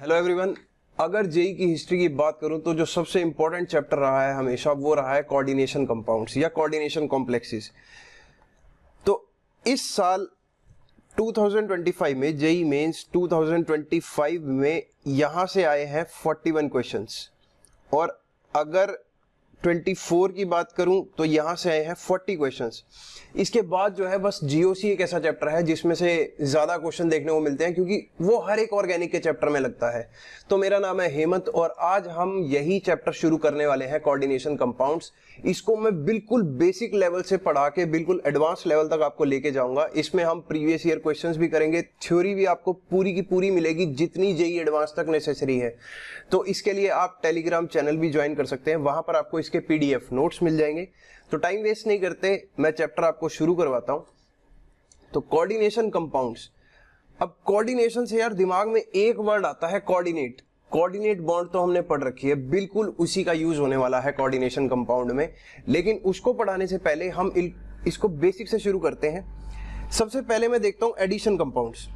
Hello everyone. अगर JEE की history की बात करूं तो जो सबसे इंपॉर्टेंट चैप्टर रहा है हमेशा वो रहा है कोऑर्डिनेशन कंपाउंड्स या कोऑर्डिनेशन कॉम्प्लेक्सेस। तो इस साल 2025 में जेई मेंस 2025 में यहां से आए हैं 41 क्वेश्चंस और अगर 24 की बात करूं तो यहां से आए हैं 40 क्वेश्चंस। इसके बाद जो है बस जीओसी एक ऐसा चैप्टर है जिसमें से ज्यादा क्वेश्चन देखने को मिलते हैं क्योंकि वो हर एक ऑर्गेनिक के चैप्टर में लगता है। तो मेरा नाम है हेमंत और आज हम यही चैप्टर शुरू करने वाले हैं कोऑर्डिनेशन कंपाउंड्स। इसको मैं बिल्कुल बेसिक लेवल से पढ़ा के बिल्कुल एडवांस लेवल तक आपको लेके जाऊंगा। इसमें हम प्रीवियस ईयर क्वेश्चंस भी करेंगे, थ्योरी भी आपको पूरी की पूरी मिलेगी जितनी जेई एडवांस तक नेसेसरी है। तो इसके लिए आप टेलीग्राम चैनल भी ज्वाइन कर सकते हैं, वहां पर आपको इसके पीडीएफ नोट्स मिल जाएंगे। तो टाइम वेस्ट नहीं करते, मैं चैप्टर आपको शुरू करवाता हूं। तो कोऑर्डिनेशन कंपाउंड्स। अब कोऑर्डिनेशन से यार दिमाग में एक वर्ड आता है कोऑर्डिनेट। कोऑर्डिनेट बॉन्ड तो हमने पढ़ रखी है, बिल्कुल उसी का यूज होने वाला है कोऑर्डिनेशन कंपाउंड में। लेकिन उसको पढ़ाने से पहले हम इसको बेसिक से शुरू करते हैं। सबसे पहले मैं देखता हूं एडिशन कंपाउंड्स।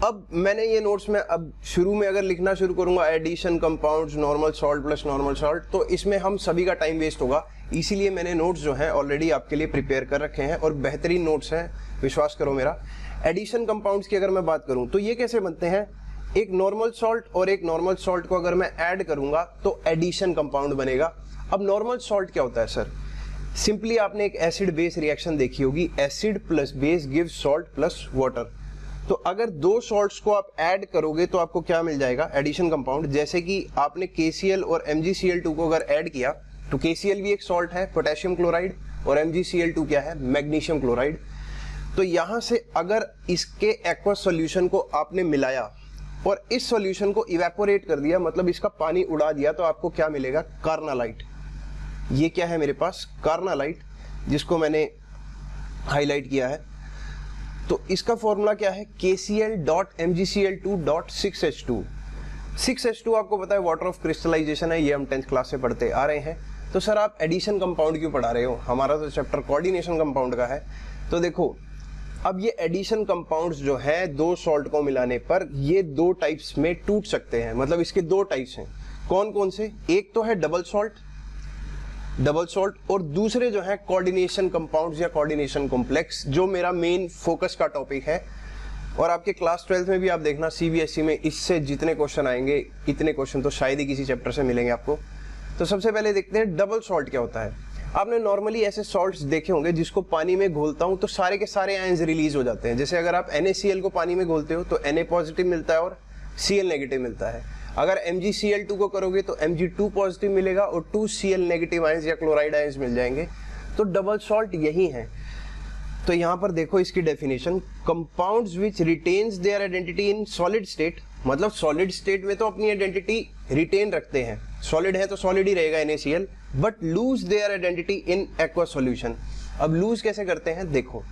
अब मैंने ये नोट्स में अब शुरू में अगर लिखना शुरू करूंगा addition compounds normal salt plus normal salt, तो इसमें हम सभी का टाइम वेस्ट होगा। इसीलिए मैंने नोट्स जो हैं ऑलरेडी आपके लिए प्रिपेयर कर रखे हैं और बेहतरीन नोट्स हैं, विश्वास करो मेरा। एडिशन कंपाउंड्स की अगर मैं बात करूं तो ये कैसे बनते हैं, एक नॉर्मल सॉल्ट और एक नॉर्मल सॉल्ट को अगर मैं ऐड करूंगा तो एडिशन कंपाउंड बनेगा। अब नॉर्मल सॉल्ट क्या होता है सर? सिंपली आपने एक एसिड बेस रिएक्शन देखी होगी, acid plus base gives salt plus water. तो अगर दो सॉल्ट्स को आप ऐड करोगे तो आपको क्या मिल जाएगा, एडिशन कंपाउंड। जैसे कि आपने KCl और MgCl2 को अगर ऐड किया तो KCl भी एक सॉल्ट है, पोटेशियम क्लोराइड, और MgCl2 क्या है, मैग्नीशियम क्लोराइड। तो यहां से अगर इसके एक्वस सॉल्यूशन को आपने मिलाया और इस सॉल्यूशन को इवेपोरेट कर दिया, मतलब इसका पानी उड़ा दिया, तो आपको क्या मिलेगा, कार्नालाइट। ये क्या है मेरे पास, कार्नालाइट, जिसको मैंने हाईलाइट किया है। तो इसका फॉर्मूला क्या है, KCl.MgCl2.6H2। 6H2 आपको पता है वाटर ऑफ क्रिस्टलाइजेशन है, ये हम 10th क्लास से पढ़ते आ रहे हैं। तो सर आप एडिशन कंपाउंड क्यों पढ़ा रहे हो, हमारा तो चैप्टर कोऑर्डिनेशन कंपाउंड का है। तो देखो अब ये एडिशन कंपाउंड्स जो है दो सॉल्ट को मिलाने पर ये दो टाइप्स में टूट सकते हैं। मतलब इसके दो टाइप्स हैं, कौन कौन से, एक तो है डबल सॉल्ट और दूसरे जो है कोऑर्डिनेशन कंपाउंड्स या कोऑर्डिनेशन कॉम्प्लेक्स, जो मेरा मेन फोकस का टॉपिक है। और आपके क्लास 12th में भी आप देखना CBSE में इससे जितने क्वेश्चन आएंगे इतने क्वेश्चन तो शायद ही किसी चैप्टर से मिलेंगे आपको। तो सबसे पहले देखते हैं डबल सॉल्ट क्या होता है। आपने नॉर्मली ऐसे सॉल्ट्स देखे होंगे जिसको पानी में घोलता हूं तो सारे के सारे आयंस रिलीज हो जाते हैं। जैसे अगर आप NaCl को पानी में घोलते हो तो Na पॉजिटिव मिलता है और Cl नेगेटिव मिलता है। अगर MgCl2 को करोगे तो Mg2 पॉजिटिव मिलेगा और 2Cl नेगेटिव आयंस या क्लोराइड आयंस मिल जाएंगे। तो डबल सॉल्ट यही है। तो यहां पर देखो इसकी definition, compounds which retains their identity in solid state, मतलब सॉलिड स्टेट में तो अपनी आइडेंटिटी रिटेन रखते हैं, सॉलिड है तो सॉलिड ही रहेगा NaCl, but lose their identity in aqueous solution. अब लूज कैसे करते हैं, देखो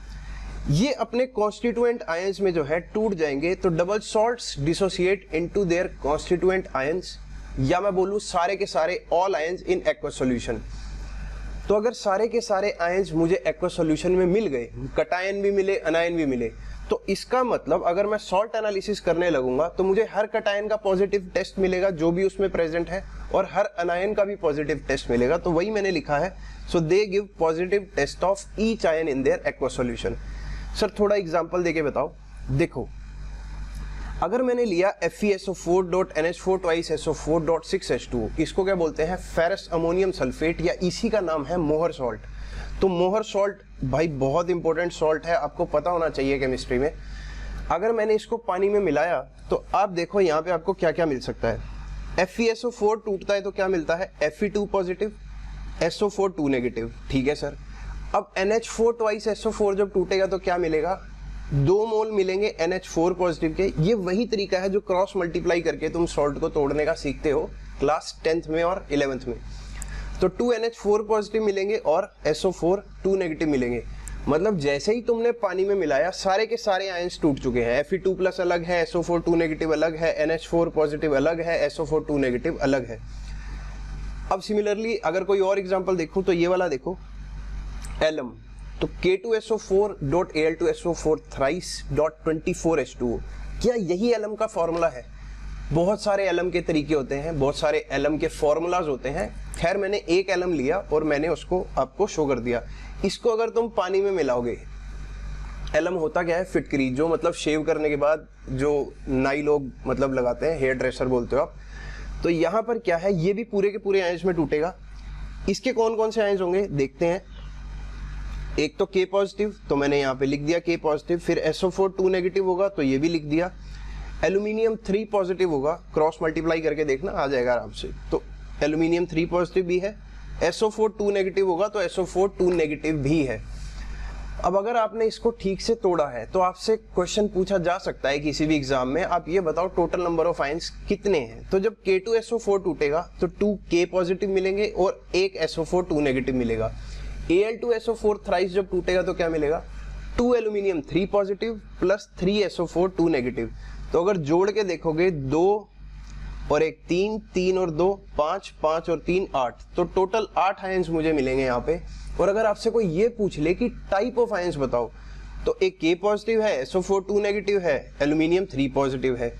ये अपने कॉन्स्टिट्यूएंट आयंस में जो है टूट जाएंगे। तो double salts dissociate into their constituent ions, या मैं बोलूं सारे के सारे all ions in aqueous solution. तो अगर सारे के सारे आयंस मुझे एक्वस सॉल्यूशन में मिल गए, कटायन भी मिले अनायन भी मिले, तो इसका मतलब अगर मैं सॉल्ट एनालिसिस करने लगूंगा तो मुझे हर कटायन का पॉजिटिव टेस्ट मिलेगा जो भी उसमें प्रेजेंट है, और हर अनायन का भी पॉजिटिव टेस्ट मिलेगा। तो वही मैंने लिखा है, so they give positive test of each ion in their aqueous solution. Sir थोड़ा एग्जांपल देके बताओ। देखो अगर मैंने लिया FeSO4.NH4 इसको क्या बोलते हैं, फेरस अमोनियम सल्फेट, या इसी का नाम है मोहर सॉल्ट। तो मोहर सॉल्ट भाई बहुत इंपॉर्टेंट सॉल्ट है, आपको पता होना चाहिए केमिस्ट्री में। अगर मैंने इसको पानी में मिलाया तो आप देखो यहाँ पे आपको क्या क्या मिल सकता है। FeSO4 टूटता है तो क्या मिलता है, Fe2 पॉजिटिव, SO4 2 नेगेटिव, ठीक है सर। अब NH4 जब टूटेगा तो क्या मिलेगा, 2 मोल मिलेंगे NH4 पॉजिटिव के। ये वही तरीका है जो क्रॉस मल्टीप्लाई करके तुम सॉल्ट को तोड़ने का सीखते हो क्लास 10th में और 11th में। तो 2 NH4 पॉजिटिव मिलेंगे और SO4 2 नेगेटिव मिलेंगे। मतलब जैसे ही तुमने पानी में मिलाया सारे के सारे आयंस टूट चुके हैं। Fe2 प्लस अलग है, SO4 2 नेगेटिव अलग है, NH4 पॉजिटिव अलग है, SO4 2 नेगेटिव अलग है। अब सिमिलरली अगर कोई और एग्जांपल देखूं तो ये वाला देखो, एलम, तो K2SO4.Al2SO4 thrice.24H2O, क्या यही एलम का फॉर्मूला है? बहुत सारे एलम के तरीके होते हैं, बहुत सारे एलम के फॉर्मूलाज होते हैं। खैर मैंने एक एलम लिया और मैंने उसको आपको शो कर दिया। इसको अगर तुम पानी में मिलाओगे, एलम होता क्या है, फिटकरी, जो मतलब शेव करने के बाद जो नाई लोग मतलब लगाते हैं, हेयर ड्रेसर बोलते हो आप। तो यहाँ पर क्या है, ये भी पूरे के पूरे आयंस में टूटेगा। इसके कौन कौन से आयंस होंगे देखते हैं। एक तो K पॉजिटिव, तो मैंने यहाँ पे लिख दिया K पॉजिटिव। फिर SO4 2 नेगेटिव होगा, तो ये भी लिख दिया। एल्यूमिनियम 3 पॉजिटिव होगा, क्रॉस मल्टीप्लाई करके देखना आ जाएगा आराम से। तो एल्यूमिनियम 3 पॉजिटिव भी है। SO4 2 नेगेटिव होगा, तो SO4 2 नेगेटिव भी है। अब अगर आपने इसको ठीक से तोड़ा है तो आपसे क्वेश्चन पूछा जा सकता है किसी भी एग्जाम में, आप ये बताओ टोटल नंबर ऑफ आयंस कितने हैं। तो जब K2SO4 टूटेगा तो 2 K पॉजिटिव मिलेंगे और एक SO4 2 नेगेटिव मिलेगा। Al2SO4 थ्राइस जब टूटेगा तो क्या मिलेगा, 2 aluminium 3 positive plus 3 SO4 2 negative. तो अगर जोड़ के देखोगे 2 और 1 3, 3 और 2 5, 5 और 3 8, तो टोटल 8 आयंस मुझे मिलेंगे यहाँ पे। और अगर आपसे कोई ये पूछ ले कि टाइप ऑफ आयंस बताओ, तो एक K पॉजिटिव है, SO4 2 नेगेटिव है, एल्यूमिनियम 3 पॉजिटिव है,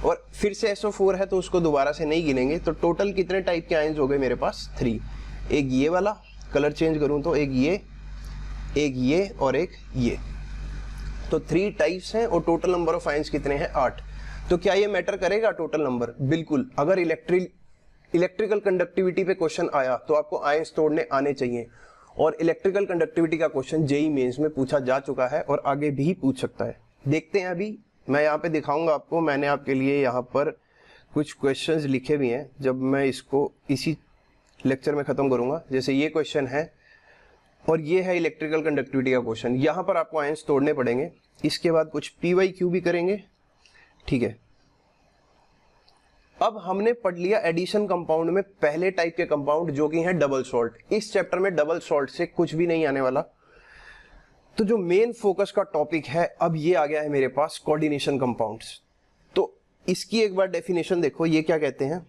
और फिर से SO4 है तो उसको दोबारा से नहीं गिनेंगे। तो टोटल कितने टाइप के आयंस हो गए मेरे पास, 3। एक ये वाला, कलर चेंज करूं तो एक ये और एक ये, तो 3 टाइप्स हैं। और टोटल नंबर ऑफ आयंस कितने हैं, 8। तो क्या ये मैटर करेगा टोटल नंबर? बिल्कुल। अगर इलेक्ट्रिकल कंडक्टिविटी पे क्वेश्चन आया तो आपको आयंस तोड़ने आने चाहिए, और इलेक्ट्रिकल कंडक्टिविटी का क्वेश्चन जेईई मेंस में पूछा जा चुका है और आगे भी पूछ सकता है। देखते हैं, अभी मैं यहाँ पे दिखाऊंगा आपको। मैंने आपके लिए यहाँ पर कुछ क्वेश्चंस लिखे भी हैं, जब मैं इसको इसी लेक्चर में खत्म करूंगा। जैसे ये क्वेश्चन है और ये है इलेक्ट्रिकल कंडक्टिविटी का क्वेश्चन। यहाँ पर आपको आयंस तोड़ने पड़ेंगे, इसके बाद कुछ PYQ भी करेंगे, ठीक है। अब हमने पढ़ लिया एडिशन कंपाउंड में पहले टाइप के कंपाउंड जो कि है डबल सॉल्ट। इस चैप्टर में डबल सॉल्ट से कुछ भी नहीं आने वाला। तो जो मेन फोकस का टॉपिक है अब ये आ गया है मेरे पास, कोऑर्डिनेशन कंपाउंड्स। तो इसकी एक बार डेफिनेशन देखो, ये क्या कहते हैं,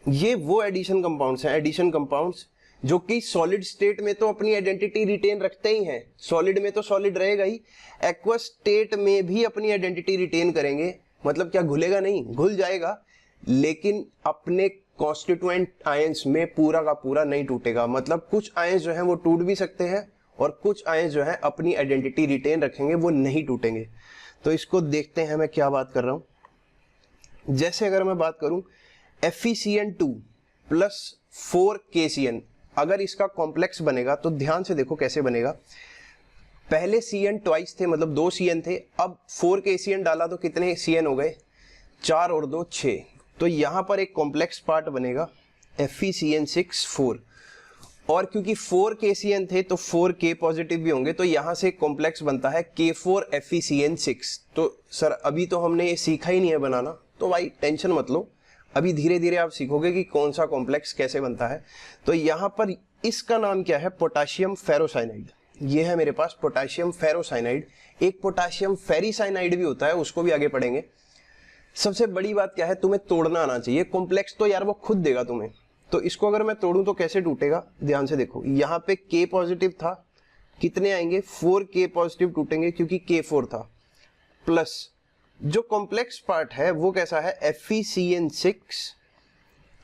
ये वो एडिशन कंपाउंड्स हैं, एडिशन कंपाउंड्स जो कि सॉलिड स्टेट में तो अपनी आइडेंटिटी रिटेन रखते ही हैं, सॉलिड में तो सॉलिड रहेगा ही, एक्वस स्टेट में भी अपनी आइडेंटिटी रिटेन करेंगे। मतलब क्या, घुलेगा नहीं, घुल जाएगा, लेकिन अपने कॉन्स्टिट्यूएंट आयंस में पूरा का पूरा नहीं टूटेगा। मतलब कुछ आयंस जो हैं वो टूट भी सकते हैं और कुछ आयंस जो हैं अपनी आइडेंटिटी रिटेन रखेंगे, वो नहीं टूटेंगे। तो इसको देखते हैं मैं क्या बात कर रहा हूं। जैसे अगर मैं बात करूं FeCN2 प्लस 4KCN, अगर इसका कॉम्प्लेक्स बनेगा तो ध्यान से देखो कैसे बनेगा। पहले CN ट्वाइस थे, मतलब 2 CN थे, अब 4KCN डाला तो कितने CN हो गए, 4 और 2 6। तो यहां पर एक कॉम्प्लेक्स पार्ट बनेगा FeCN6 4, और क्योंकि 4KCN थे तो 4K पॉजिटिव भी होंगे, तो यहां से एक कॉम्प्लेक्स बनता है K4 FeCN6। तो सर अभी तो हमने ये सीखा ही नहीं है बनाना, तो भाई टेंशन मत लो, अभी धीरे धीरे आप सीखोगे कि कौन सा कॉम्प्लेक्स कैसे बनता है। तो यहाँ पर इसका नाम क्या है, पोटाशियम फेरोसाइनाइड। ये है मेरे पास पोटाशियम फेरोसाइनाइड। एक पोटाशियम फेरीसाइनाइड भी होता है, उसको भी आगे पढ़ेंगे। सबसे बड़ी बात क्या है, तुम्हें तोड़ना आना चाहिए। कॉम्प्लेक्स तो यार वो खुद देगा तुम्हें। तो इसको अगर मैं तोड़ूं तो कैसे टूटेगा, ध्यान से देखो। यहाँ पे K पॉजिटिव था, कितने आएंगे, 4K पॉजिटिव टूटेंगे क्योंकि K4 था, प्लस जो कॉम्प्लेक्स पार्ट है वो कैसा है, FeCN6।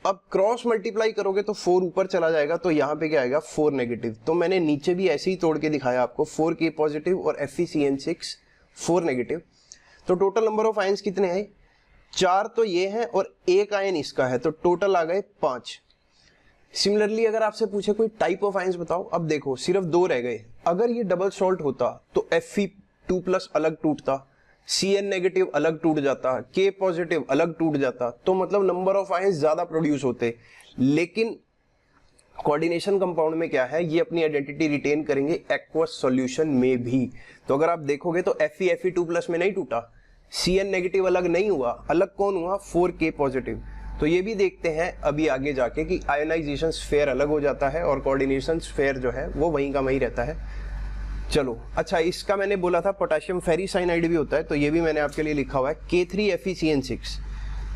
अब क्रॉस मल्टीप्लाई करोगे तो 4 ऊपर चला जाएगा, तो यहाँ पे क्या आएगा, 4 नेगेटिव। तो मैंने नीचे भी ऐसे ही तोड़ के दिखाया आपको, 4K पॉजिटिव और FeCN6 4 नेगेटिव। तो टोटल नंबर ऑफ आयंस कितने हैं, 4 तो ये हैं और 1 आयन इसका है, तो टोटल आ गए 5। सिमिलरली अगर आपसे पूछे कोई टाइप ऑफ आयंस बताओ, अब देखो सिर्फ 2 रह गए। अगर ये डबल सॉल्ट होता तो Fe2+ अलग टूटता, CN नेगेटिव अलग टूट जाता, K पॉजिटिव अलग टूट जाता, तो मतलब नंबर ऑफ आयंस ज्यादा प्रोड्यूस होते। लेकिन कोऑर्डिनेशन कंपाउंड में क्या है, ये अपनी आइडेंटिटी रिटेन करेंगे एक्वस सॉल्यूशन में भी। तो अगर आप देखोगे तो Fe2+ में नहीं टूटा, CN नेगेटिव अलग नहीं हुआ, अलग कौन हुआ, 4K पॉजिटिव। तो ये भी देखते हैं अभी आगे जाके कि आयोनाइजेशन स्फेयर अलग हो जाता है और कोऑर्डिनेशन स्फेयर जो है वो वहीं का वहीं रहता है। चलो अच्छा, इसका मैंने बोला था पोटाशियम फेरीसाइनाइड भी होता है, तो ये भी मैंने आपके लिए लिखा हुआ है K3 FeCN6।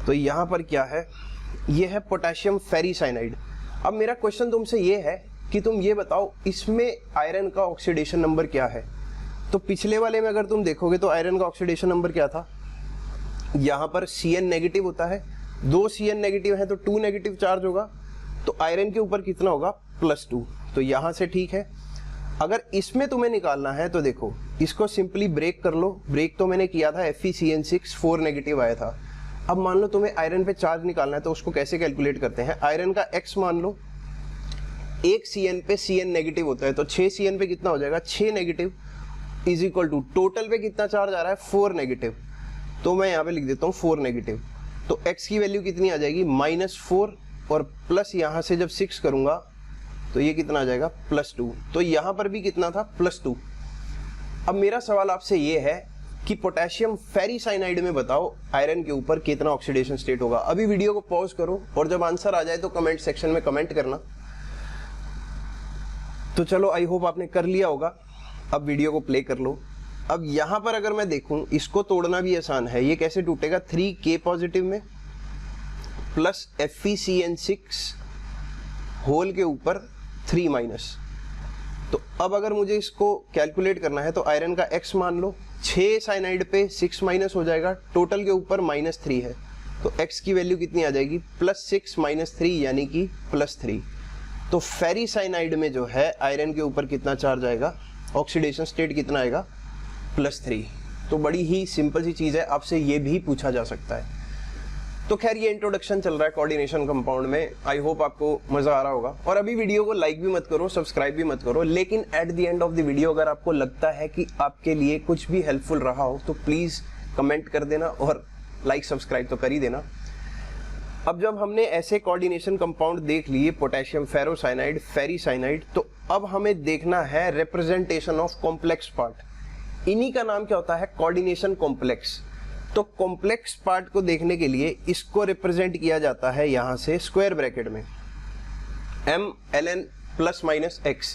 तो यहाँ पर क्या है, ये है पोटाशियम फेरीसाइनाइड। अब मेरा क्वेश्चन तुमसे ये है कि तुम ये बताओ इसमें आयरन का ऑक्सीडेशन नंबर क्या है। तो पिछले वाले में अगर तुम देखोगे तो आयरन का ऑक्सीडेशन नंबर क्या था, यहाँ पर Cn नेगेटिव होता है, 2 Cn नेगेटिव है तो 2 नेगेटिव चार्ज होगा, तो आयरन के ऊपर कितना होगा +2, तो यहाँ से ठीक है। अगर इसमें तुम्हें निकालना है तो देखो इसको सिंपली ब्रेक कर लो, ब्रेक तो मैंने किया था, FeCN6 4 नेगेटिव आया था। अब मान लो तुम्हें आयरन पे चार्ज निकालना है तो उसको कैसे कैलकुलेट करते हैं, आयरन का x मान लो, 1 Cn पे Cn नेगेटिव होता है तो 6 Cn पे कितना हो जाएगा 6 negative is equal to total पे कितना चार्ज आ रहा है 4 नेगेटिव, तो मैं यहाँ पे लिख देता हूँ 4 नेगेटिव, तो x की वैल्यू कितनी आ जाएगी -4 और प्लस यहाँ से जब 6 करूंगा तो ये कितना आ जाएगा +2, तो यहाँ पर भी कितना था +2। अब मेरा सवाल आपसे ये है कि पोटेशियम फेरिसाइनाइड में बताओ आयरन के ऊपर कितना ऑक्सीडेशन स्टेट होगा। अभी वीडियो को पॉज करो और जब आंसर आ जाए तो कमेंट सेक्शन में कमेंट करना। तो चलो आई होप आपने कर लिया होगा, अब वीडियो को प्ले कर लो। अब यहाँ पर अगर मैं देखूं इसको तोड़ना भी आसान है, ये कैसे टूटेगा 3K पॉजिटिव में प्लस FeCN6 होल के ऊपर 3 माइनस। तो अब अगर मुझे इसको कैलकुलेट करना है तो आयरन का x मान लो, 6 साइनाइड पे 6 माइनस हो जाएगा, टोटल के ऊपर -3 है, तो x की वैल्यू कितनी आ जाएगी +6 - 3 यानी कि +3। तो फेरिसाइनाइड में जो है आयरन के ऊपर कितना चार्ज आएगा, ऑक्सीडेशन स्टेट कितना आएगा +3। तो बड़ी ही सिंपल सी चीज़ है, आपसे ये भी पूछा जा सकता है। तो खैर ये इंट्रोडक्शन चल रहा है कोऑर्डिनेशन कंपाउंड में, आई होप आपको मज़ा आ रहा होगा। और अभी वीडियो को लाइक भी मत करो, सब्सक्राइब भी मत करो, लेकिन at the end of the video अगर आपको लगता है कि आपके लिए कुछ भी हेल्पफुल रहा हो तो प्लीज़ कमेंट कर देना और लाइक सब्सक्राइब तो कर ही देना। अब जब हमने ऐसे कोऑर्डिनेशन कंपाउंड देख लिए पोटेशियम फेरोसाइनाइड, फेरिसाइनाइड, तो अब हमें देखना है रिप्रेजेंटेशन ऑफ कॉम्प्लेक्स पार्ट। इन्हीं का नाम क्या होता है कोऑर्डिनेशन कॉम्प्लेक्स। तो कॉम्प्लेक्स पार्ट को देखने के लिए इसको रिप्रेजेंट किया जाता है यहां से स्क्वायर ब्रैकेट में m ln ±x।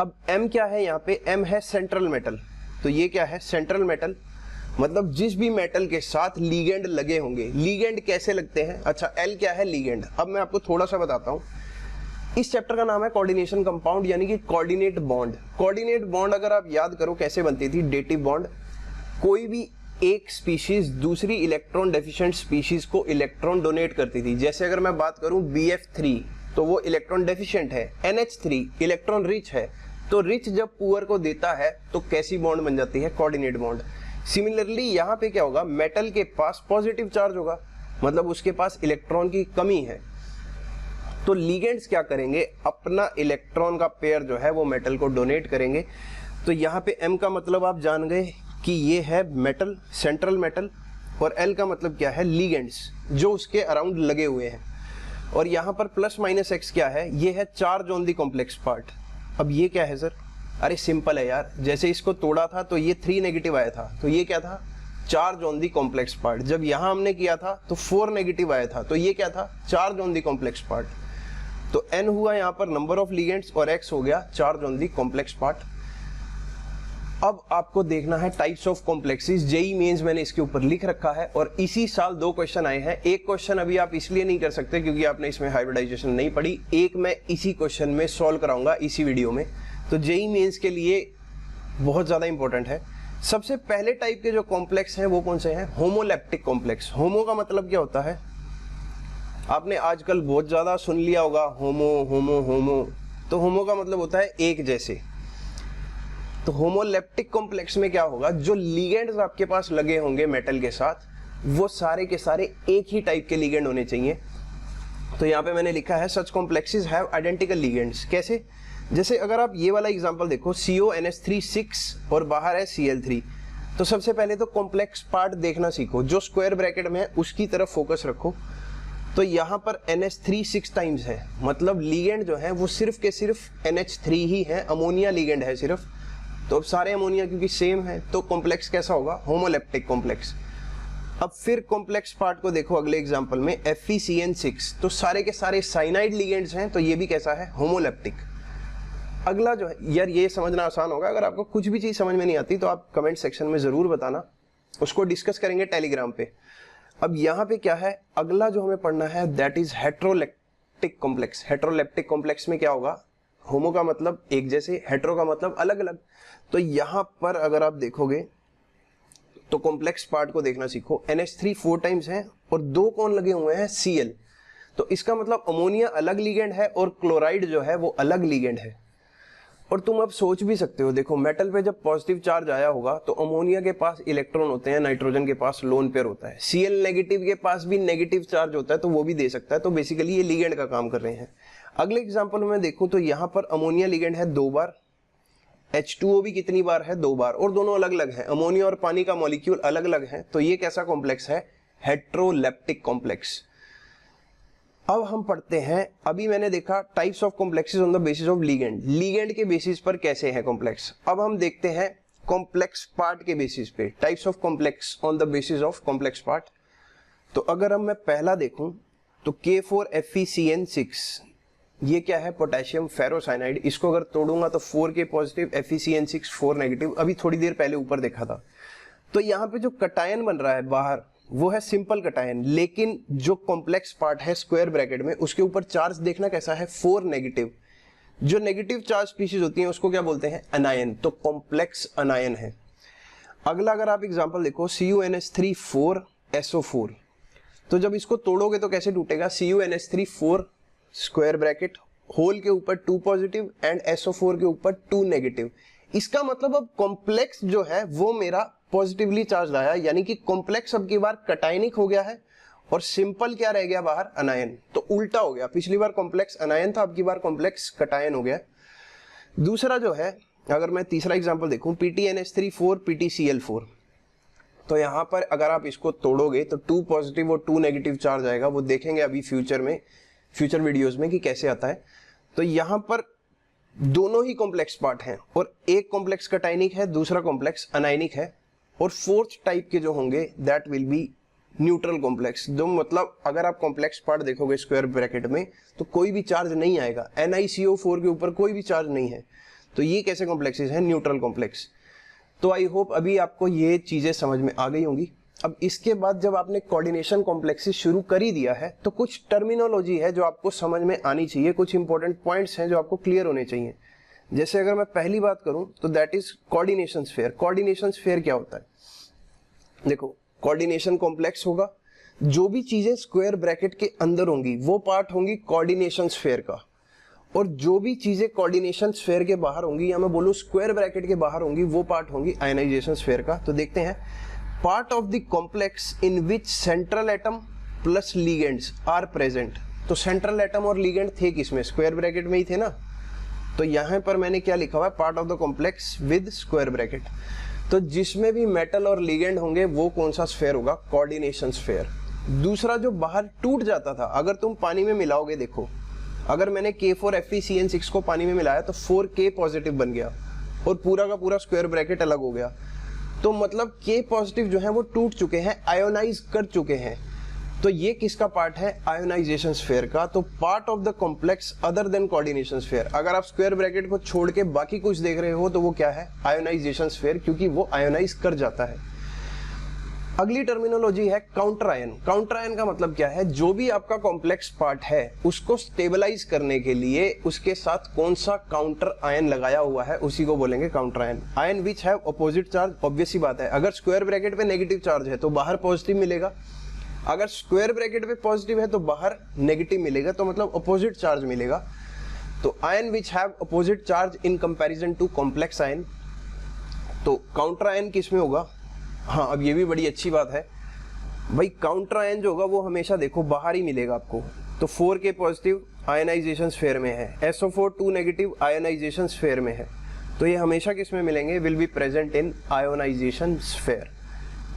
अब m क्या है, यहाँ पे m है सेंट्रल मेटल, तो ये क्या है सेंट्रल मेटल, मतलब जिस भी मेटल के साथ लीगेंड लगे होंगे। लीगेंड कैसे लगते हैं, अच्छा L क्या है लीगेंड, अब मैं आपको थोड़ा सा बताता हूँ। इस चैप्टर का नाम है कोऑर्डिनेशन कंपाउंड यानी कि कोऑर्डिनेट बॉन्ड। कोऑर्डिनेट बॉन्ड अगर आप याद करो कैसे बनती थी, डेटिव बॉन्ड, कोई भी एक स्पीशीज दूसरी इलेक्ट्रॉन डेफिशिएंट स्पीशीज को इलेक्ट्रॉन डोनेट करती थी। जैसे अगर मैं बात करूं BF3 तो वो इलेक्ट्रॉन डेफिशिएंट है, NH3 इलेक्ट्रॉन रिच है, तो रिच जब पुअर को देता है तो कैसी बॉन्ड बन जाती है कोऑर्डिनेट बॉन्ड। सिमिलरली यहाँ पे क्या होगा, मेटल के पास पॉजिटिव चार्ज होगा, मतलब उसके पास इलेक्ट्रॉन की कमी है, तो लीगेंड्स क्या करेंगे, अपना इलेक्ट्रॉन का पेयर जो है वो मेटल को डोनेट करेंगे। तो यहाँ पे M का मतलब आप जान गए कि ये है मेटल, सेंट्रल मेटल, और L का मतलब क्या है लीगेंड्स जो उसके अराउंड लगे हुए हैं। और यहाँ पर +-x क्या है, ये है charge on the complex part. अब ये क्या है सर, अरे सिंपल है यार, जैसे इसको तोड़ा था तो ये 3 नेगेटिव आया था, तो ये क्या था charge on the complex part. जब यहाँ हमने किया था तो 4 नेगेटिव आया था, तो ये क्या था charge on the complex part. तो n हुआ यहाँ पर नंबर ऑफ लीगेंड्स और x हो गया charge on the complex part. अब आपको देखना है types of complexes, JEE mains मैंने इसके ऊपर लिख रखा है और इसी साल 2 क्वेश्चन आए हैं। एक क्वेश्चन अभी आप इसलिए नहीं कर सकते क्योंकि आपने इसमें हाइब्रिडाइजेशन नहीं पढ़ी, एक मैं इसी क्वेश्चन में सॉल्व कराऊंगा इसी वीडियो में। तो जेई मेंस के लिए बहुत ज़्यादा इंपॉर्टेंट है। सबसे पहले टाइप के जो कॉम्प्लेक्स हैं वो कौन से हैं, होमोलैप्टिक कॉम्प्लेक्स। होमो का मतलब क्या होता है, आपने आजकल बहुत ज़्यादा सुन लिया होगा होमो होमो होमो, तो होमो का मतलब होता है एक जैसे। तो होमोलैप्टिक कॉम्प्लेक्स में क्या होगा, जो लीगेंड्स आपके पास लगे होंगे मेटल के साथ वो सारे के सारे एक ही टाइप के लीगेंड होने चाहिए। तो यहाँ पे मैंने लिखा है सच कॉम्प्लेक्सेस हैव आइडेंटिकल लीगेंड्स। कैसे, जैसे अगर आप ये वाला एग्जांपल देखो CONH3 6 और बाहर है Cl3, तो सबसे पहले तो कॉम्प्लेक्स पार्ट देखना सीखो, जो स्क्वायर ब्रैकेट में है उसकी तरफ फोकस रखो। तो यहाँ पर NH3 6 टाइम्स है, मतलब लीगेंड जो है वो सिर्फ के सिर्फ NH3 ही है, अमोनिया लीगेंड है सिर्फ। तो अब सारे अमोनिया क्योंकि सेम है तो कॉम्प्लेक्स कैसा होगा, होमोलैप्टिक कॉम्प्लेक्स। अब फिर कॉम्प्लेक्स पार्ट को देखो अगले एग्जांपल में FeCN6, तो सारे के सारे साइनाइड लिगेंड्स हैं, तो ये भी कैसा है होमोलैप्टिक। अगला जो है यार ये समझना आसान होगा, अगर आपको कुछ भी चीज समझ में नहीं आती तो आप कमेंट सेक्शन में जरूर बताना, उसको डिस्कस करेंगे टेलीग्राम पे। अब यहाँ पे क्या है, अगला जो हमें पढ़ना है दैट इज हेट्रोलैप्टिक कॉम्प्लेक्स। हेट्रोलैप्टिक कॉम्प्लेक्स में क्या होगा, होमो का मतलब एक जैसे, हेट्रो का मतलब अलग अलग। तो यहाँ पर अगर आप देखोगे तो कॉम्प्लेक्स पार्ट को देखना सीखो। NH3 4 टाइम्स है और 2 कौन लगे हुए हैं, Cl। तो इसका मतलब अमोनिया अलग लिगेंड है और क्लोराइड जो है वो अलग लिगेंड है। और तुम अब सोच भी सकते हो, देखो मेटल पे जब पॉजिटिव चार्ज आया होगा तो अमोनिया के पास इलेक्ट्रॉन होते हैं, नाइट्रोजन के पास लोन पेयर होता है, Cl नेगेटिव के पास भी नेगेटिव चार्ज होता है तो वो भी दे सकता है। तो बेसिकली ये लिगेंड का काम कर रहे हैं। अगले एग्जाम्पल में देखूं तो यहाँ पर अमोनिया लिगेंड है 2 बार, H2O भी कितनी बार है, 2 बार, और दोनों अलग अलग हैं। अमोनिया और पानी का मॉलिक्यूल अलग अलग है, तो ये कैसा कॉम्प्लेक्स है, हेट्रोलेप्टिक कॉम्प्लेक्स। अब हम पढ़ते हैं, अभी मैंने देखा types of complexes on the basis of ligand, ligand के बेसिस पर कैसे है कॉम्प्लेक्स। अब हम देखते हैं कॉम्प्लेक्स पार्ट के बेसिस पे, types of complex on the basis of complex part. तो अगर हम मैं पहला देखूं तो K4FeCN6, ये क्या है, पोटेशियम फेरोसाइनाइड। इसको अगर तोड़ूंगा तो 4K पॉजिटिव, FeCN6 4 नेगेटिव। अभी थोड़ी देर पहले ऊपर देखा था। तो यहाँ पे जो कटायन बन रहा है बाहर वो है सिंपल कटायन, लेकिन जो कॉम्प्लेक्स पार्ट है स्क्वायर ब्रैकेट में उसके ऊपर चार्ज देखना कैसा है, 4 नेगेटिव। जो नेगेटिव चार्ज स्पीशीज होती हैं उसको क्या बोलते हैं, अनायन। तो कॉम्प्लेक्स अनायन है। अगला अगर आप एग्जांपल देखो CuNH3 4 SO4, तो जब इसको तोड़ोगे तो कैसे टूटेगा, CuNH3 4 स्क्वायर ब्रैकेट, होल के ऊपर 2 पॉजिटिव एंड SO4 के ऊपर 2 नेगेटिव। इसका मतलब अब कॉम्प्लेक्स जो है वो मेरा पॉजिटिवली चार्ज आया, यानी कि कॉम्प्लेक्स अब की बार कटायनिक हो गया है और सिंपल क्या रह गया बाहर, अनायन। तो उल्टा हो गया, पिछली बार कॉम्प्लेक्स अनायन था, अब की बार कॉम्प्लेक्स कटायन हो गया। दूसरा जो है, अगर मैं तीसरा एग्जांपल देखूं PTNH3 4 PTCl4, तो यहां पर अगर आप इसको तोड़ोगे तो 2 पॉजिटिव और 2 नेगेटिव चार्ज आएगा। वो देखेंगे अभी फ्यूचर में, फ्यूचर वीडियोज में कि कैसे आता है। तो यहां पर दोनों ही कॉम्प्लेक्स पार्ट हैं और एक कॉम्प्लेक्स कटायनिक है, दूसरा कॉम्प्लेक्स अनायनिक है। और फोर्थ टाइप के जो होंगे that will be neutral complex. जो मतलब अगर आप कॉम्प्लेक्स पार्ट देखोगे स्क्वायर ब्रैकेट में तो कोई भी चार्ज नहीं आएगा, NiCO4 के ऊपर कोई भी चार्ज नहीं है। तो ये कैसे कॉम्प्लेक्सेस हैं, न्यूट्रल कॉम्प्लेक्स। तो आई होप अभी आपको ये चीजें समझ में आ गई होंगी। अब इसके बाद जब आपने कोऑर्डिनेशन कॉम्प्लेक्सेस शुरू कर ही दिया है तो कुछ टर्मिनोलॉजी है जो आपको समझ में आनी चाहिए, कुछ इंपॉर्टेंट पॉइंट्स हैं जो आपको क्लियर होने चाहिए। जैसे अगर मैं पहली बात करूं तो that is coordination sphere. Coordination sphere क्या होता है, देखो कोऑर्डिनेशन कॉम्प्लेक्स होगा, जो भी चीजें स्क्वायर ब्रैकेट के अंदर होंगी वो पार्ट होंगी कोऑर्डिनेशन स्फीयर का, और जो भी चीजें कोऑर्डिनेशन स्फीयर के बाहर होंगी या मैं बोलूं स्क्वायर ब्रैकेट के बाहर होंगी वो पार्ट होंगी आयनाइजेशन स्फीयर का। तो देखते हैं, part of the complex in which central atom plus ligands are present. तो सेंट्रल एटम और लिगेंड थे किसमें, स्क्वायर ब्रैकेट में ही थे ना। तो यहां पर मैंने क्या लिखा हुआ है, part of the complex with square bracket. तो जिसमें भी मेटल और लिगेंड होंगे वो कौन सा स्फीयर होगा, कोऑर्डिनेशन स्फीयर। दूसरा जो बाहर टूट जाता था, अगर तुम पानी में मिलाओगे, देखो अगर मैंने K4FeCN6 को पानी में मिलाया तो 4K पॉजिटिव बन गया और पूरा का पूरा स्क्वायर ब्रैकेट अलग हो गया। तो मतलब K पॉजिटिव जो है वो टूट चुके हैं, आयोनाइज कर चुके हैं। तो ये किसका पार्ट है, आयोनाइजेशन स्फीयर का। तो part of the complex other than coordination sphere. अगर आप स्क्वायर ब्रैकेट को छोड़ के बाकी कुछ देख रहे हो तो वो क्या है, आयोनाइजेशन स्फीयर, क्योंकि वो आयोनाइज कर जाता है। अगली टर्मिनोलॉजी है काउंटर आयन। काउंटर आयन का मतलब क्या है, जो भी आपका कॉम्प्लेक्स पार्ट है उसको स्टेबलाइज करने के लिए उसके साथ कौन सा काउंटर आयन लगाया हुआ है उसी को बोलेंगे counter ion. Ion which have opposite charge, obvious सी बात है, अगर स्क्वायर ब्रैकेट पे नेगेटिव चार्ज है तो बाहर पॉजिटिव मिलेगा, अगर स्क्वायर ब्रैकेट पे पॉजिटिव है तो बाहर नेगेटिव मिलेगा, तो मतलब अपोजिट चार्ज मिलेगा। तो ion which have opposite charge in comparison to complex ion. तो काउंटर आयन किसमें होगा, हाँ अब ये भी बड़ी अच्छी बात है भाई, काउंटर आयन जो होगा वो हमेशा देखो बाहर ही मिलेगा आपको। तो 4K पॉजिटिव आयनाइजेशन स्फीयर में है, SO4 2 नेगेटिव आयनाइजेशन स्फीयर में है, तो ये हमेशा किस में मिलेंगे, will be present in ionization sphere.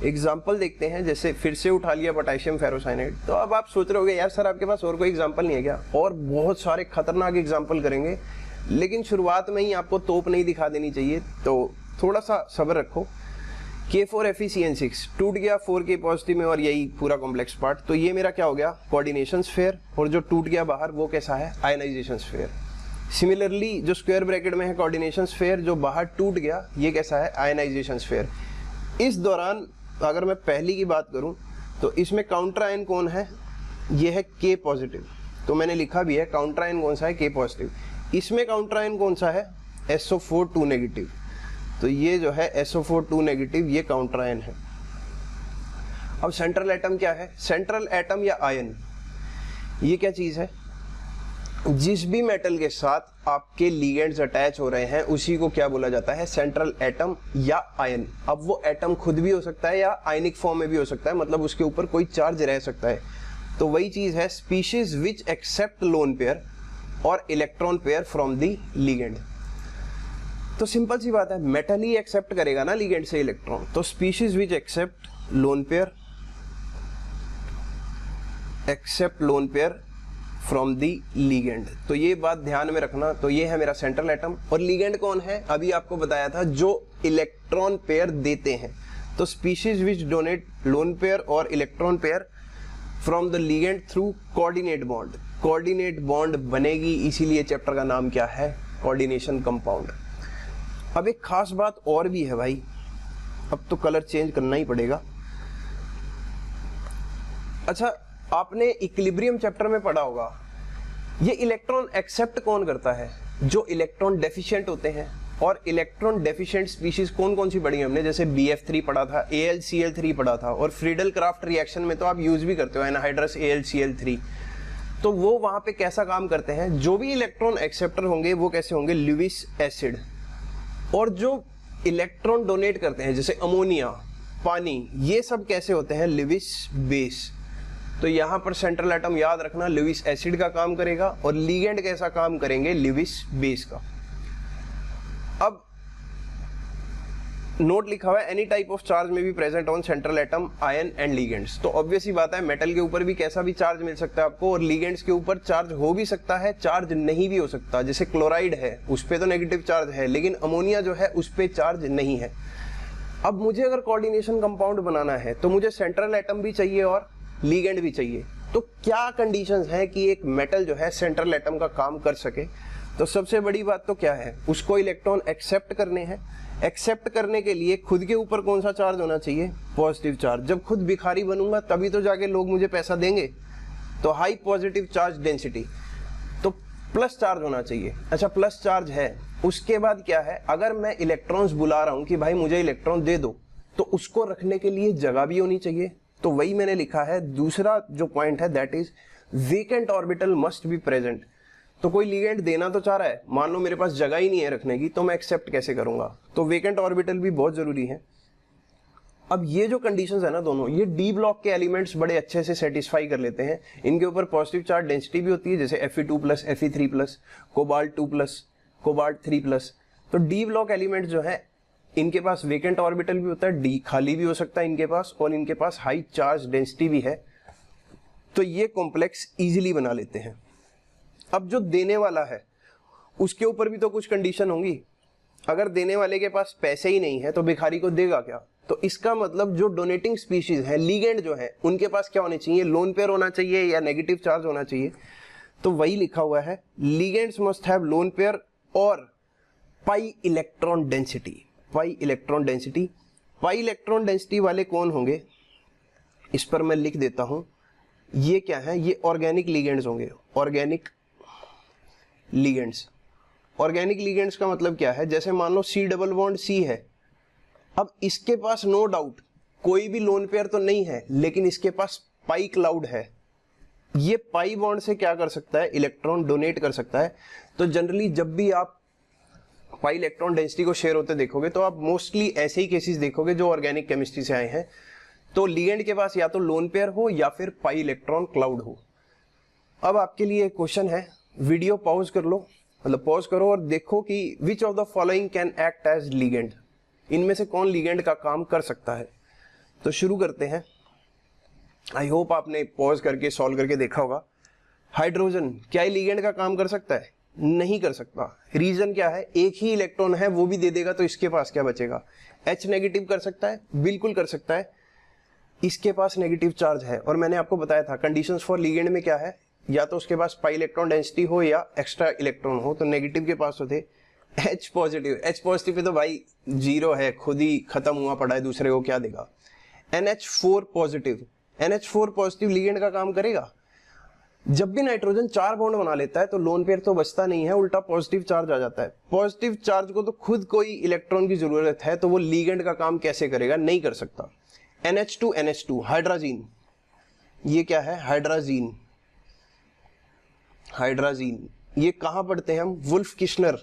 Example देखते हैं, जैसे फिर से उठा लिया पोटेशियम फेरोसाइनाइड। तो अब आप सोच रहे होगे यार सर आपके पास और कोई एग्जाम्पल नहीं है क्या, और बहुत सारे खतरनाक एग्जाम्पल करेंगे, लेकिन शुरुआत में ही आपको तोप नहीं दिखा देनी चाहिए, तो थोड़ा सा सब्र रखो। K4FeCN6 टूट गया 4K पॉजिटिव में और यही पूरा कॉम्प्लेक्स पार्ट, तो ये मेरा क्या हो गया, कोऑर्डिनेशन स्फीयर, और जो टूट गया बाहर वो कैसा है, आयनाइजेशन स्फीयर। सिमिलरली जो स्क्वायर ब्रैकेट में है कोऑर्डिनेशन स्फीयर, जो बाहर टूट गया ये कैसा है, आयनाइजेशन स्फीयर। इस दौरान अगर मैं पहली की बात करूं तो इसमें काउंटर आयन कौन है, ये है K पॉजिटिव, तो मैंने लिखा भी है काउंटर आयन कौन सा है, K पॉजिटिव। इसमें काउंटर आयन कौन सा है, SO4 2 नेगेटिव, तो ये जो है SO4 2 नेगेटिव ये काउंटर आयन है। अब सेंट्रल एटम क्या है? सेंट्रल एटम या आयन, ये क्या चीज है? जिस भी मेटल के साथ आपके लिगेंड्स अटैच हो रहे हैं उसी को क्या बोला जाता है? सेंट्रल एटम या आयन। अब वो एटम खुद भी हो सकता है या आयनिक फॉर्म में भी हो सकता है, मतलब उसके ऊपर कोई चार्ज रह सकता है। तो वही चीज है species which accept lone pair और electron pair from the ligand. तो सिंपल सी बात है, मेटल ही एक्सेप्ट करेगा ना लिगेंड से इलेक्ट्रॉन। तो species which accept lone pair from the ligand. तो ये बात ध्यान में रखना। तो ये है मेरा सेंट्रल एटम। और लिगेंड कौन है? अभी आपको बताया था, जो इलेक्ट्रॉन पेयर देते हैं। तो species which donate lone pair और electron pair from the ligand through coordinate bond. Coordinate bond बनेगी, इसीलिए चैप्टर का नाम क्या है? Coordination compound. अब एक खास बात और भी है भाई, अब तो कलर चेंज करना ही पड़ेगा। अच्छा, आपने इक्विलिब्रियम चैप्टर में पढ़ा होगा, ये इलेक्ट्रॉन एक्सेप्ट कौन करता है? जो इलेक्ट्रॉन डेफिशिएंट होते हैं। और इलेक्ट्रॉन डेफिशिएंट स्पीशीज कौन कौन सी पढ़ी हमने? जैसे BF3 पढ़ा था, AlCl3 पढ़ा था, और फ्रीडल क्राफ्ट रिएक्शन में तो आप यूज भी करते हो एनहाइड्रस AlCl3। तो वो वहां पे कैसा काम करते हैं? जो भी इलेक्ट्रॉन एक्सेप्टर होंगे वो कैसे होंगे? Lewis acid. और जो इलेक्ट्रॉन डोनेट करते हैं जैसे अमोनिया, पानी, ये सब कैसे होते हैं? Lewis base. तो यहां पर सेंट्रल एटम याद रखना लुईस एसिड का काम करेगा, और लिगेंड कैसा काम करेंगे? लुईस बेस का। अब नोट लिखा हुआ है एनी टाइप ऑफ चार्ज में भी present on central atom ion and ligands. तो ऑब्वियस ही बात है, मेटल के ऊपर भी कैसा भी चार्ज मिल सकता है आपको, और लिगेंड्स के ऊपर चार्ज हो भी सकता है, चार्ज नहीं भी हो सकता। जैसे क्लोराइड है, उस पर तो नेगेटिव चार्ज है, लेकिन अमोनिया जो है उस पर चार्ज नहीं है। अब मुझे अगर कोऑर्डिनेशन कंपाउंड बनाना है तो मुझे सेंट्रल एटम भी चाहिए और लिगेंड भी चाहिए। तो क्या कंडीशंस हैं कि एक मेटल जो है सेंट्रल एटम का काम कर सके? तो सबसे बड़ी बात तो क्या है? उसको इलेक्ट्रॉन एक्सेप्ट करने हैं। एक्सेप्ट करने के लिए खुद के ऊपर कौन सा चार्ज होना चाहिए? Positive charge. जब खुद भिखारी बनूंगा तभी तो जाके लोग मुझे पैसा देंगे। तो हाई पॉजिटिव चार्ज डेंसिटी, तो प्लस चार्ज होना चाहिए। अच्छा, प्लस चार्ज है। उसके बाद क्या है? अगर मैं इलेक्ट्रॉन्स बुला रहा हूं कि भाई मुझे इलेक्ट्रॉन दे दो, तो उसको रखने के लिए जगह भी होनी चाहिए। तो वही मैंने लिखा है, दूसरा जो पॉइंट है that is vacant orbital must be present. तो कोई लिगेंड देना तो चाह रहा है, मान लो मेरे पास जगह ही नहीं है रखने की, तो मैं एक्सेप्ट कैसे करूंगा? तो वेकेंट ऑर्बिटल भी बहुत जरूरी है। अब ये जो कंडीशंस है ना दोनों, ये डी ब्लॉक के एलिमेंट्स बड़े अच्छे से सेटिस्फाई कर लेते हैं। इनके ऊपर पॉजिटिव चार्ज डेंसिटी भी होती है, जैसे Fe2+, Fe3+, कोबाल्ट 2+, कोबाल्ट 3+। तो डी ब्लॉक एलिमेंट जो है इनके पास वेकेंट ऑर्बिटल भी होता है, डी खाली भी हो सकता है इनके पास, और इनके पास हाई चार्ज डेंसिटी भी है। तो ये कॉम्प्लेक्स इजीली बना लेते हैं। अब जो देने वाला है उसके ऊपर भी तो कुछ कंडीशन होंगी। अगर देने वाले के पास पैसे ही नहीं है तो भिखारी को देगा क्या? तो इसका मतलब जो डोनेटिंग स्पीशीज है, लिगेंड जो है, उनके पास क्या होने चाहिए? लोन पेयर होना चाहिए या नेगेटिव चार्ज होना चाहिए। तो वही लिखा हुआ है, ligands must have lone pair और pi electron density. Pi electron density, pi electron density वाले कौन होंगे? इस पर मैं लिख देता हूं, ये क्या है? ये ऑर्गेनिक लिगेंड्स होंगे। Organic ligands. ऑर्गेनिक लिगेंड्स का मतलब क्या है? जैसे मान लो C+C है। अब इसके पास नो डाउट कोई भी लोन पेयर तो नहीं है, लेकिन इसके पास पाई क्लाउड है। ये पाई बॉन्ड से क्या कर सकता है? इलेक्ट्रॉन डोनेट कर सकता है। तो जनरली जब भी आप पाई इलेक्ट्रॉन डेंसिटी को शेयर होते देखोगे तो आप मोस्टली ऐसे ही केसेस देखोगे जो ऑर्गेनिक केमिस्ट्री से आए हैं। तो लिगेंड के पास या तो लोन पेयर हो या फिर पाई इलेक्ट्रॉन क्लाउड हो। अब आपके लिए एक क्वेश्चन है, वीडियो पॉज कर लो, मतलब पॉज करो और देखो कि which of the following can act as ligand. इनमें से कौन लिगेंड का काम कर सकता है? तो शुरू करते हैं। आई होप आपने पॉज करके सॉल्व करके देखा होगा। हाइड्रोजन क्या लिगेंड का काम कर सकता है? नहीं कर सकता। रीजन क्या है? एक ही इलेक्ट्रॉन है, वो भी दे देगा तो इसके पास क्या बचेगा? H नेगेटिव कर सकता है? बिल्कुल कर सकता है। इसके पास नेगेटिव चार्ज है, और मैंने आपको बताया था कंडीशंस फॉर लिगेंड में क्या है, या तो उसके पास पाई इलेक्ट्रॉन डेंसिटी हो या एक्स्ट्रा इलेक्ट्रॉन हो। तो नेगेटिव के पास होते H positive. H positive pay तो भाई जीरो है, खुद ही खत्म हुआ पड़ा है, दूसरे को क्या देगा। NH4 positive. NH4 positive ligand का काम करेगा। जब भी नाइट्रोजन 4 बॉन्ड बना लेता है तो लोन पेयर तो बचता नहीं है, उल्टा पॉजिटिव चार्ज आ जाता है। पॉजिटिव चार्ज को तो खुद कोई इलेक्ट्रॉन की जरूरत है, तो वो लिगेंड का काम कैसे करेगा? नहीं कर सकता। NH2 NH2 हाइड्राजीन, ये क्या है? हाइड्राजीन। हाइड्राजीन ये कहाँ पढ़ते हैं हम? वुल्फ किश्नर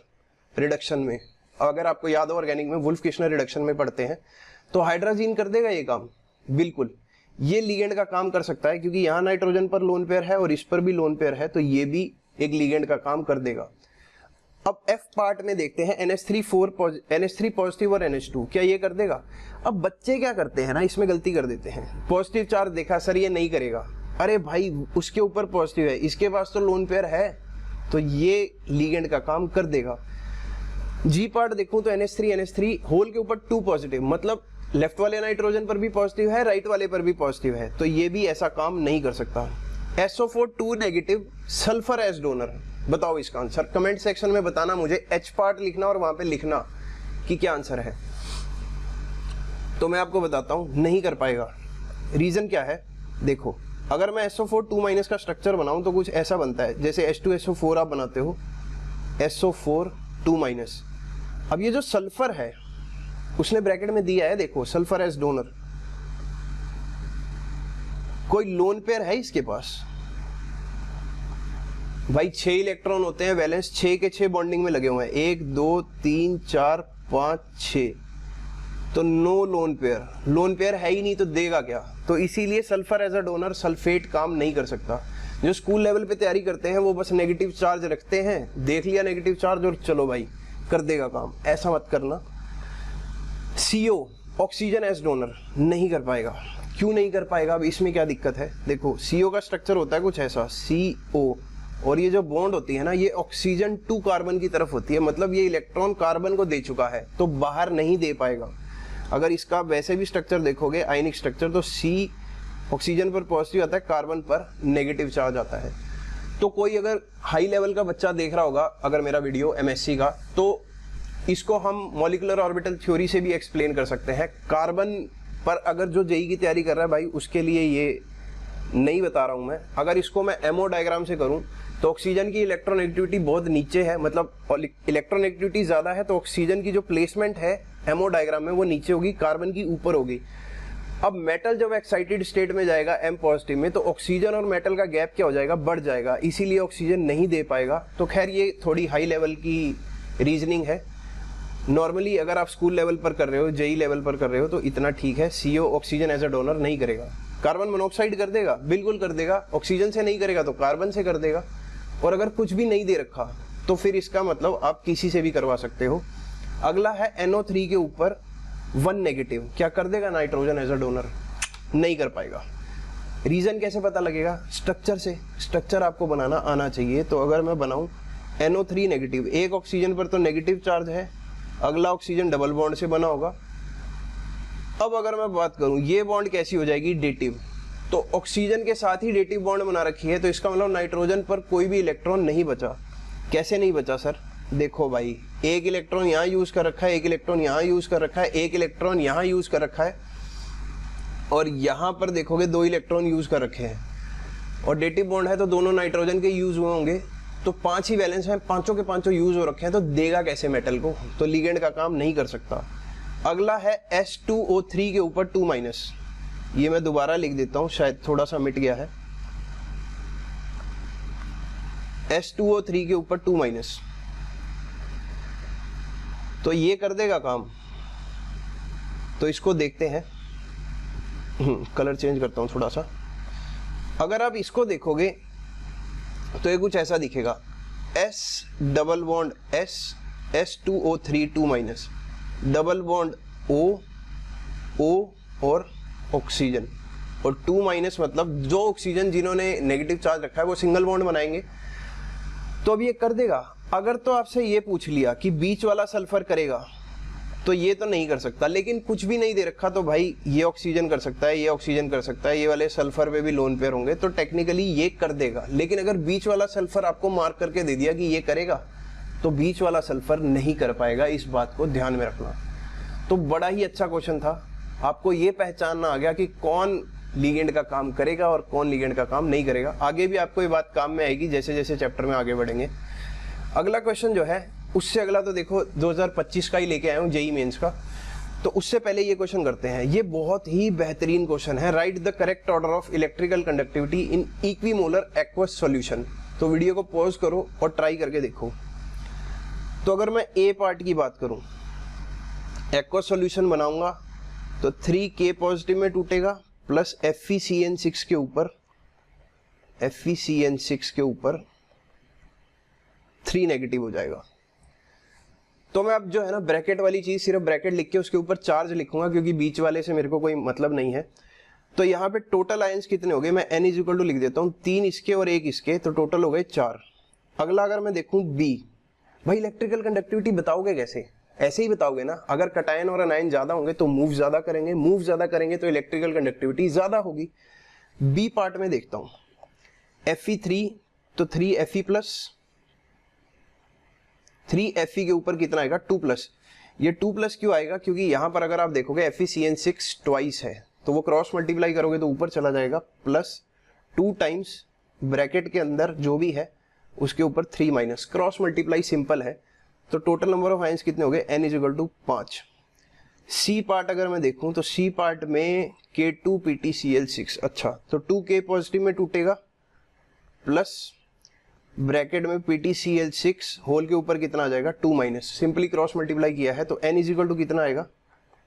रिडक्शन में। अगर आपको याद हो ऑर्गेनिक में वुल्फ किश्नर रिडक्शन में पढ़ते हैं। तो हाइड्राजीन कर देगा ये काम, बिल्कुल। ये लिगेंड का काम कर सकता है क्योंकि यहाँ नाइट्रोजन पर लोन पेयर है और इस पर भी लोन पेयर है, तो ये भी एक लिगेंड का काम कर देगा। अब F पार्ट में देखते हैं NH3 पॉजिटिव और NH2, क्या ये कर देगा? अब बच्चे क्या करते हैं ना, इसमें गलती कर देते हैं। पॉजिटिव चार्ज देखा, सर ये नहीं करेगा। अरे भाई उसके ऊपर पॉजिटिव है, इसके पास तो लोन पेयर है, तो ये लिगेंड का काम कर देगा। G पार्ट देखूं तो NH3 होल के ऊपर 2 पॉजिटिव, मतलब लेफ्ट वाले नाइट्रोजन पर भी पॉजिटिव है, राइट वाले पर भी पॉजिटिव है, तो ये भी ऐसा काम नहीं कर सकता। SO4 2 negative, sulphur as donor, बताओ इसका आंसर। कमेंट सेक्शन में बताना मुझे, H पार्ट लिखना और वहां पे लिखना कि क्या आंसर है। तो मैं आपको बताता हूं, नहीं कर पाएगा। रीजन क्या है? देखो, अगर मैं SO4 2- का स्ट्रक्चर बनाऊं तो कुछ ऐसा बनता है, जैसे H2SO4 आप बनाते हो, SO4 2-। अब ये जो सल्फर है उसने ब्रैकेट में दिया है, देखो सल्फर एज डोनर, कोई लोन पेयर है इसके पास? भाई 6 इलेक्ट्रॉन होते हैं वैलेंस, 6 के 6 बॉन्डिंग में लगे हुए हैं, 1 2 3 4 5 6, तो no lone pair. Lone pair है ही नहीं तो देगा क्या? तो इसीलिए sulphur as a donor, sulphate काम नहीं कर सकता। जो स्कूल लेवल पे तैयारी करते हैं वो बस नेगेटिव चार्ज रखते हैं, देख लिया नेगेटिव चार्ज और चलो भाई कर देगा काम, ऐसा मत करना। CO ऑक्सीजन एज डोनर नहीं कर पाएगा। क्यों नहीं कर पाएगा? अब इसमें क्या दिक्कत है? देखो CO का स्ट्रक्चर होता है कुछ ऐसा, CO, और ये जो बॉन्ड होती है ना, ये ऑक्सीजन टू कार्बन की तरफ होती है, मतलब ये इलेक्ट्रॉन कार्बन को दे चुका है तो बाहर नहीं दे पाएगा। अगर इसका वैसे भी स्ट्रक्चर देखोगे, आयनिक स्ट्रक्चर, तो C ऑक्सीजन पर पॉजिटिव आता है, कार्बन पर नेगेटिव चार्ज आता है। तो कोई अगर हाई लेवल का बच्चा देख रहा होगा अगर मेरा वीडियो MSc का, तो इसको हम मॉलिक्यूलर ऑर्बिटल थ्योरी से भी एक्सप्लेन कर सकते हैं। कार्बन पर अगर जो जेई की तैयारी कर रहा है भाई, उसके लिए ये नहीं बता रहा हूं मैं। अगर इसको मैं एमओ डायग्राम से करूं तो ऑक्सीजन की इलेक्ट्रॉनेगेटिविटी बहुत नीचे है, मतलब इलेक्ट्रॉनेगेटिविटी ज्यादा है, तो ऑक्सीजन की जो प्लेसमेंट है एमओ डायग्राम में वो नीचे होगी, कार्बन की ऊपर होगी। अब मेटल जब एक्साइटेड स्टेट में जाएगा एम पॉजिटिव में, तो ऑक्सीजन और मेटल का गैप क्या हो जाएगा? बढ़ जाएगा, इसीलिए ऑक्सीजन नहीं दे पाएगा। तो खैर ये थोड़ी हाई लेवल की रीजनिंग है। नॉर्मली अगर आप स्कूल लेवल पर कर रहे हो, जेई लेवल पर कर रहे हो, तो इतना ठीक है। CO oxygen as a donor नहीं करेगा। कार्बन मोनोऑक्साइड कर देगा? बिल्कुल कर देगा। ऑक्सीजन से नहीं करेगा तो कार्बन से कर देगा। और अगर कुछ भी नहीं दे रखा तो फिर इसका मतलब आप किसी से भी करवा सकते हो। अगला है NO3 के ऊपर 1 नेगेटिव, क्या कर देगा? नाइट्रोजन एज अ डोनर नहीं कर पाएगा। रीजन कैसे पता लगेगा? स्ट्रक्चर से। स्ट्रक्चर आपको बनाना आना चाहिए। तो अगर मैं बनाऊं NO3 नेगेटिव, एक ऑक्सीजन पर तो नेगेटिव चार्ज है, अगला ऑक्सीजन डबल बॉन्ड से बना होगा। अब अगर मैं बात करूं ये बॉन्ड कैसी हो जाएगी? डेटिव। तो ऑक्सीजन के साथ ही डेटिव बॉन्ड बना रखी है, तो इसका मतलब नाइट्रोजन पर कोई भी इलेक्ट्रॉन नहीं बचा। कैसे नहीं बचा सर? देखो भाई, एक इलेक्ट्रॉन यहाँ यूज कर रखा है, एक इलेक्ट्रॉन यहाँ यूज कर रखा है, एक इलेक्ट्रॉन यहाँ यूज कर रखा है, और यहाँ पर देखोगे 2 इलेक्ट्रॉन यूज कर रखे हैं, और डेटिव बॉन्ड है तो दोनों नाइट्रोजन के यूज हुए होंगे, तो 5 ही बैलेंस हैं, पांचों के पांचों यूज हो रखे हैं, तो देगा कैसे मेटल को? तो लिगेंड का काम नहीं कर सकता। अगला है H2O3 के ऊपर 2-, ये मैं दोबारा लिख देता हूं, शायद थोड़ा सा मिट गया है। H2O3 के ऊपर 2-, तो ये कर देगा काम। तो इसको देखते हैं, कलर चेंज करता हूं थोड़ा सा। अगर आप इसको देखोगे तो ये कुछ ऐसा दिखेगा, S double bond S, H2O3 2-, double bond O और ऑक्सीजन, और 2- मतलब जो ऑक्सीजन जिन्होंने नेगेटिव चार्ज रखा है वो सिंगल बॉन्ड बनाएंगे। तो अब ये कर देगा। अगर तो आपसे ये पूछ लिया कि बीच वाला सल्फर करेगा, तो ये तो नहीं कर सकता। लेकिन कुछ भी नहीं दे रखा तो भाई ये ऑक्सीजन कर सकता है, ये ऑक्सीजन कर सकता है, ये वाले सल्फर पे भी लोन पेयर होंगे, तो टेक्निकली ये कर देगा। लेकिन अगर बीच वाला सल्फर आपको मार्क करके दे दिया कि ये करेगा, तो बीच वाला सल्फर नहीं कर पाएगा। इस बात को ध्यान में रखना। तो बड़ा ही अच्छा क्वेश्चन था, आपको ये पहचानना आ गया कि कौन लिगेंड का काम करेगा और कौन लिगेंड का काम नहीं करेगा। आगे भी आपको ये बात काम में आएगी जैसे जैसे चैप्टर में आगे बढ़ेंगे। अगला क्वेश्चन जो है उससे अगला तो देखो 2025 का ही लेके आया हूँ, जेई मेंस का। तो उससे पहले ये क्वेश्चन करते हैं, ये बहुत ही बेहतरीन क्वेश्चन है। Right the correct order of electrical conductivity in equimolar aqueous solution. तो वीडियो को पॉज करो और ट्राई करके देखो। तो अगर मैं ए पार्ट की बात करूं, एक्वस सॉल्यूशन बनाऊंगा तो 3K पॉजिटिव में टूटेगा प्लस FeCN6 के ऊपर, FeCN6 के ऊपर 3 नेगेटिव हो जाएगा। तो मैं अब जो है ना ब्रैकेट वाली चीज सिर्फ ब्रैकेट लिख के उसके ऊपर चार्ज लिखूंगा, क्योंकि बीच वाले से मेरे को कोई मतलब नहीं है। तो यहाँ पे टोटल आयंस कितने हो गए, मैं n इज इक्वल टू लिख देता हूँ, 3 इसके और 1 इसके, तो टोटल हो गए 4। अगला अगर मैं देखूं बी, भाई इलेक्ट्रिकल कंडक्टिविटी बताओगे कैसे? ऐसे ही बताओगे ना, अगर कटायन और अनायन ज्यादा होंगे तो मूव ज्यादा करेंगे, मूव ज्यादा करेंगे तो इलेक्ट्रिकल कंडक्टिविटी ज्यादा होगी। बी पार्ट में देखता हूँ, Fe3 तो 3Fe प्लस, 3Fe के ऊपर कितना आएगा 2 प्लस। ये 2 प्लस क्यों आएगा, क्योंकि यहां पर अगर आप देखोगे FeCN6 ट्वाइस है, तो वो क्रॉस मल्टीप्लाई करोगे तो ऊपर चला जाएगा प्लस 2 टाइम्स ब्रैकेट के अंदर जो भी है उसके ऊपर 3 माइनस, क्रॉस मल्टीप्लाई सिंपल है। तो टोटल नंबर ऑफ आयंस कितने हो गए, n is equal to 5। C part अगर मैं देखूं तो सी पार्ट में K2PtCl6, अच्छा तो 2K पॉजिटिव में टूटेगा प्लस ब्रैकेट में PtCl6 होल के ऊपर कितना आ जाएगा 2 माइनस, सिंपली क्रॉस मल्टीप्लाई किया है तो n इज इक्वल टू कितना आएगा,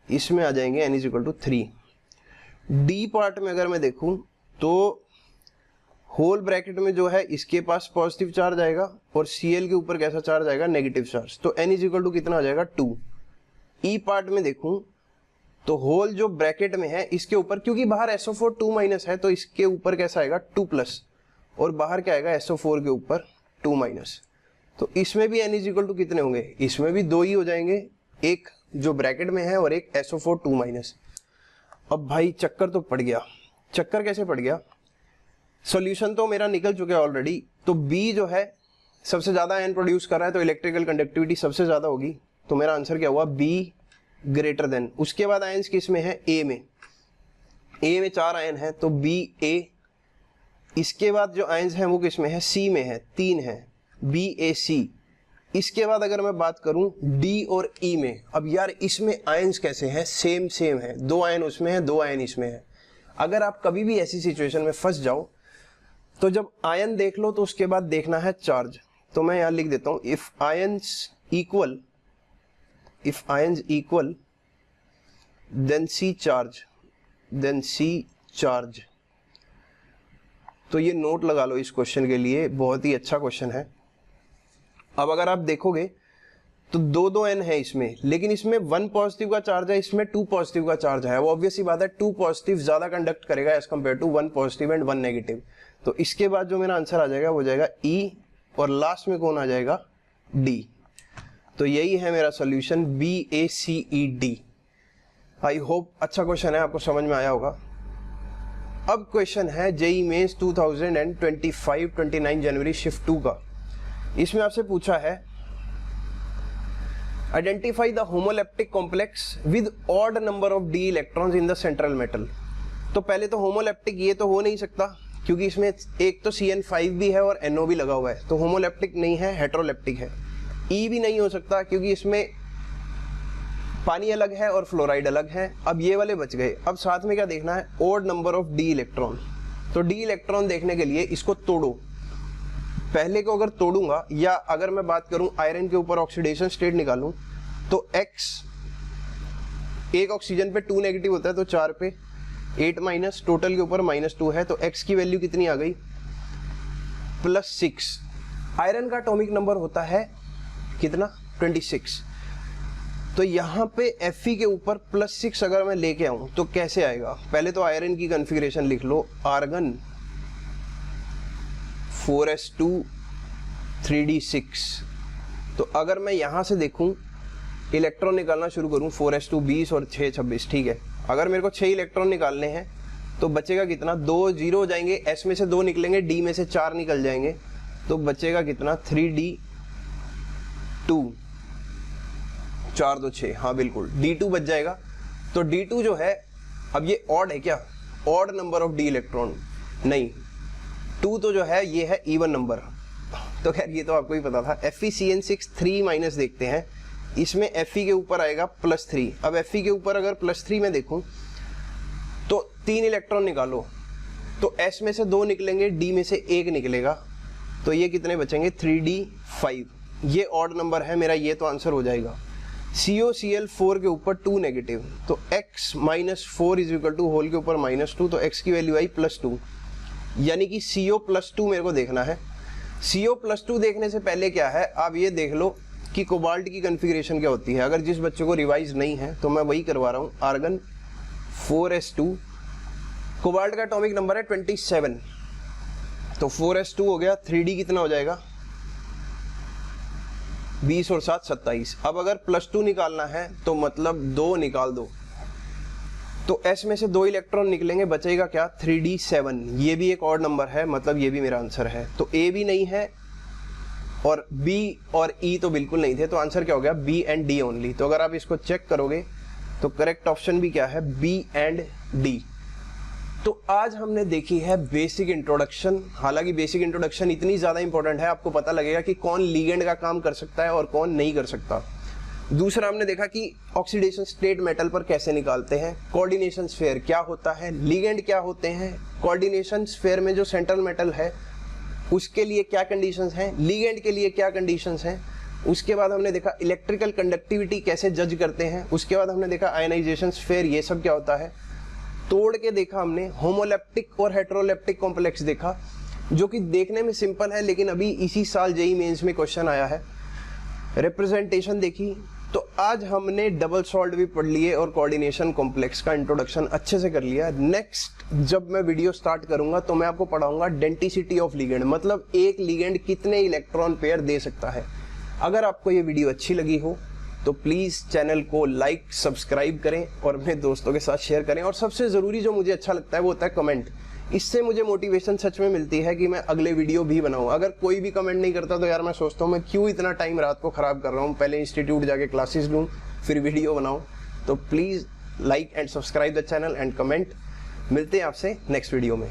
इसमें आ जाएंगे n is equal to 3। D part में अगर मैं देखूं तो होल ब्रैकेट में जो है इसके पास पॉजिटिव चार्ज आएगा और Cl के ऊपर कैसा चार्ज आएगा, नेगेटिव चार्ज, तो n इज इक्वल टू कितना आ जाएगा 2। ई पार्ट में देखूं तो होल जो ब्रैकेट में है इसके ऊपर, क्योंकि बाहर SO4 2 माइनस है तो इसके ऊपर कैसा आएगा 2 प्लस, और बाहर क्या आएगा SO4 के ऊपर 2 माइनस। तो इसमें भी n इज इक्वल टू कितने होंगे, इसमें भी 2 ही हो जाएंगे, एक जो ब्रैकेट में है और एक SO4 2 माइनस। अब भाई चक्कर तो पड़ गया। चक्कर कैसे पड़ गया, सॉल्यूशन तो मेरा निकल चुका है ऑलरेडी। तो बी जो है सबसे ज्यादा आयन प्रोड्यूस कर रहा है तो इलेक्ट्रिकल कंडक्टिविटी सबसे ज्यादा होगी, तो मेरा आंसर क्या हुआ, बी ग्रेटर देन। उसके बाद आयंस किस में है, ए में, ए में 4 आयन है तो बी ए। इसके बाद जो आयंस हैं वो किस में है, सी में है, 3 है, बी ए सी। इसके बाद अगर मैं बात करूं डी और ई में, अब यार इसमें आयंस कैसे हैं, सेम सेम है, 2 आयन उसमें है 2 आयन इसमें है। अगर आप कभी भी ऐसी सिचुएशन में फंस जाओ तो जब आयन देख लो तो उसके बाद देखना है चार्ज। तो मैं यहां लिख देता हूं if ions equal then see charge. तो ये नोट लगा लो इस क्वेश्चन के लिए, बहुत ही अच्छा क्वेश्चन है। अब अगर आप देखोगे तो 2 n है इसमें, लेकिन इसमें 1 पॉजिटिव का चार्ज है, इसमें 2 पॉजिटिव का चार्ज है। वो ऑब्वियस सी बात है 2 पॉजिटिव ज्यादा कंडक्ट करेगा as compared to 1 positive and 1 negative. तो इसके बाद जो मेरा आंसर आ जाएगा वो जाएगा ई, और लास्ट में कौन आ जाएगा, डी। तो यही है मेरा सोल्यूशन BACED। आई होप अच्छा क्वेश्चन है, आपको समझ में आया होगा। अब क्वेश्चन है जेईई मेंस 2025-29 जनवरी शिफ्ट 2 का। इसमें आपसे पूछा है identify the homoleptic complex with odd number of D electrons in the central metal. तो पहले तो होमोलेप्टिक ये तो हो नहीं सकता, क्योंकि इसमें एक तो CN5 भी है और NO भी लगा हुआ है, तो होमोलेप्टिक नहीं है, हेटेरोलेप्टिक है। E भी नहीं हो सकता क्योंकि इसमें पानी अलग है और फ्लोराइड अलग है। अब ये वाले बच गए। अब साथ में क्या देखना है, odd number of D electron. तो डी इलेक्ट्रॉन देखने के लिए इसको तोड़ो, पहले को अगर तोड़ूंगा, या अगर मैं बात करूं आयरन के ऊपर ऑक्सीडेशन स्टेट निकालूं तो X, एक ऑक्सीजन पे 2 नेगेटिव होता है तो 4 पे 8 माइनस, टोटल के ऊपर -2 है, तो X की वैल्यू कितनी आ गई, +6। आयरन का एटॉमिक नंबर होता है कितना, 26। तो यहाँ पे Fe के ऊपर +6 अगर मैं लेके आऊं तो कैसे आएगा, पहले तो आयरन की कॉन्फ़िगरेशन लिख लो, आर्गन 4s2 3d6। तो अगर मैं यहां से देखूं इलेक्ट्रॉन निकालना शुरू करूं, 4s2 20 और 6 26, ठीक है। अगर मेरे को 6 इलेक्ट्रॉन निकालने हैं तो बचेगा कितना, 2 0 हो जाएंगे, S में से 2 निकलेंगे, D में से 4 निकल जाएंगे, तो बचेगा कितना 3d2, 4 2 6, हाँ बिल्कुल D2 बच जाएगा। तो D2 जो है, अब ये ऑड है क्या, odd number of D electron नहीं, 2 तो जो है ये है इवन नंबर। तो खैर ये तो आपको ही पता था। FeCN6 3 माइनस देखते हैं, इसमें Fe के ऊपर आएगा +3। अब Fe के ऊपर अगर +3 में देखूं तो 3 इलेक्ट्रॉन निकालो, तो S में से 2 निकलेंगे, D में से 1 निकलेगा, तो ये कितने बचेंगे 3d5। ये ऑड नंबर है मेरा, ये तो आंसर हो जाएगा। COCl4 के ऊपर 2 नेगेटिव, तो x - 4 is equal to whole के ऊपर -2, तो x की वैल्यू आई +2, यानी कि CO+2 मेरे को देखना है। CO+2 देखने से पहले क्या है, आप ये देख लो कि कोबाल्ट की कॉन्फ़िगरेशन क्या होती है। अगर जिस बच्चे को रिवाइज नहीं है तो मैं वही करवा रहा हूँ। आर्गन 4s2, कोबाल्ट का एटॉमिक नंबर है 27, तो 4s2 हो गया। 3d कितना हो जाएगा 20 और 7 27। अब अगर +2 निकालना है तो मतलब 2 निकाल दो, तो S में से 2 इलेक्ट्रॉन निकलेंगे, बचेगा क्या 3d7। ये भी एक ऑड नंबर है, मतलब ये भी मेरा आंसर है। तो A भी नहीं है और B और E तो बिल्कुल नहीं थे, तो आंसर क्या हो गया B एंड D ओनली। तो अगर आप इसको चेक करोगे तो करेक्ट ऑप्शन भी क्या है B एंड D। तो आज हमने देखी है बेसिक इंट्रोडक्शन। हालांकि बेसिक इंट्रोडक्शन इतनी ज़्यादा इंपॉर्टेंट है, आपको पता लगेगा कि कौन लिगेंड का काम कर सकता है और कौन नहीं कर सकता। दूसरा हमने देखा कि ऑक्सीडेशन स्टेट मेटल पर कैसे निकालते हैं, कोऑर्डिनेशन स्फीयर क्या होता है, लिगेंड क्या होते हैं, कोऑर्डिनेशन स्फीयर में जो सेंट्रल मेटल है उसके लिए क्या कंडीशंस हैं, लिगेंड के लिए क्या कंडीशंस हैं। उसके बाद हमने देखा इलेक्ट्रिकल कंडक्टिविटी कैसे जज करते हैं। उसके बाद हमने देखा आयनाइजेशन स्फीयर, ये सब क्या होता है। तोड़ के देखा हमने होमोलेप्टिक और हेटेरोलेप्टिक कॉम्प्लेक्स देखा, जो कि देखने में सिंपल है लेकिन अभी इसी साल जेईई मेंस में क्वेश्चन आया है। रिप्रेजेंटेशन देखी। तो आज हमने डबल सॉल्ट भी पढ़ लिए और कोऑर्डिनेशन कॉम्प्लेक्स का इंट्रोडक्शन अच्छे से कर लिया। नेक्स्ट जब मैं वीडियो स्टार्ट करूंगा तो मैं आपको पढ़ाऊंगा डेंटिसिटी ऑफ लिगेंड, मतलब एक लिगेंड कितने इलेक्ट्रॉन पेयर दे सकता है। अगर आपको ये वीडियो अच्छी लगी हो तो प्लीज़ चैनल को लाइक सब्सक्राइब करें और अपने दोस्तों के साथ शेयर करें। और सबसे ज़रूरी जो मुझे अच्छा लगता है वो होता है कमेंट। इससे मुझे मोटिवेशन सच में मिलती है कि मैं अगले वीडियो भी बनाऊं। अगर कोई भी कमेंट नहीं करता तो यार मैं सोचता हूँ मैं क्यों इतना टाइम रात को ख़राब कर रहा हूँ, पहले इंस्टीट्यूट जाके क्लासेस लूँ फिर वीडियो बनाऊँ। तो please like and subscribe the channel and comment. मिलते हैं आपसे नेक्स्ट वीडियो में।